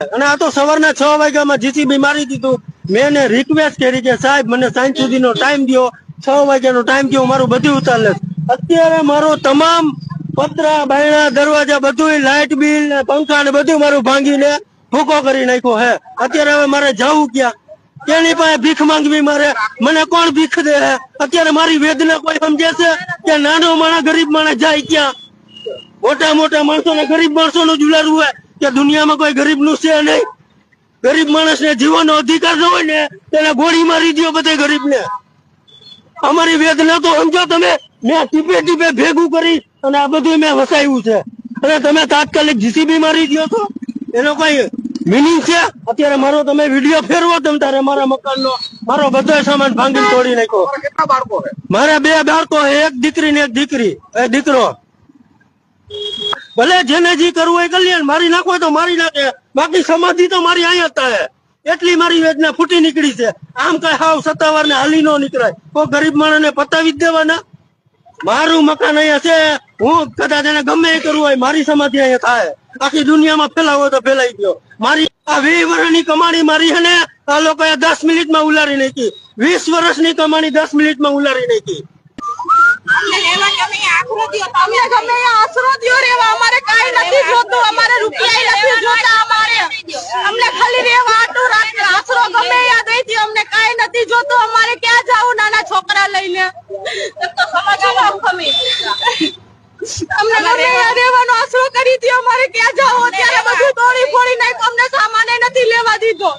અને આ તો સવારના 6 વાગ્યામાં જીસીબી મારી દીધું. મેં એને રિક્વેસ્ટ કરી કે સાહેબ મને સાંજ સુધીનો ટાઈમ દો, 6 વાગ્યાનો ટાઈમ દો, મારું બધું ઉતાર લે. અત્યારે મારો તમામ પતરા બાયણા દરવાજા બધું લાઇટ બિલ ને પંખા ને બધું મારું ભાંગીને ભૂકો કરી નાખ્યો હે. અત્યારે હવે મારે જવું ક્યાં? તેની પાસે ભીખ માંગવી મારે? મને કોણ ભીખ દે હે? અત્યારે મારી વેદના કોઈ સમજે છે કે નાનો માણસ ગરીબ માણસ જાય ક્યાં? મોટા મોટા માણસો ને ગરીબ માણસો નું જુલારવું હોય કે દુનિયામાં કોઈ ગરીબ નું છે નહીં? ગરીબ માણસ ને જીવનનો અધિકાર ન હોય ને તેને ગોળી મારી દો બધા ગરીબ ને. અમારી વેદના તો સમજો તમે. મેં ટીપે ટીપે ભેગું કરી અને આ બધું મેં વસાવ્યું છે અને તમે તાત્કાલિક જીસીબી મારી દો તો એનો કોઈ મિનિંગ છે? અત્યારે મારો તમે વિડીયો ફેરવો તમ તારે મારા મકાન નો મારો બધો સામાન ભાંગી તોડી નાખ્યો. કેટલા બાળકો છે? મારે 2 બાળકો, એક દીકરી ને એક દીકરો. ભલે જેને જી કરવું એ કલ્યાણ, મારી નાખો તો મારી નાખે, બાકી સમાધિ તો મારી અહીંયા થાય. એટલી મારી વેદના ફૂટી નીકળી છે. આમ કઈ હાવ સત્તાવાર ને હાલી નો નીકળાય. કોઈ ગરીબ માણસ ને પતાવી જ દેવાના. મારું મકાન અહીંયા છે, હું કદાચ એને ગમે એ કરવું હોય મારી સમાધિ અહીંયા થાય. આખી દુનિયામાં ફેલાવો તો ફેલાઈ ગયો. મારી આ 20 વર્ષની કમાણી મારી છે ને આ લોકોએ 10 મિનિટમાં ઉલારી નાખી. 20 વર્ષની કમાણી 10 મિનિટમાં ઉલારી નાખી. અમને ગમે આશરો દ્યો રેવા, અમારે કાઈ નથી જોતું, અમારે રૂપિયા નથી જોતા, અમને ખાલી રેવા આટલું રાખ આશરો ગમે યા દઈ દ્યો, અમને કાઈ નથી જોતું. અમારે ક્યાં જાવું નાના છોકરા લઈને? તો સમાજમાં ખમી અમને ગમે યા રહેવાનો આશરો કરી દ્યો, અમારે ક્યાં જાવું? અત્યારે બધું તોડી ફોડી નાખ્યું, અમને સામાન નથી લેવા દીધો.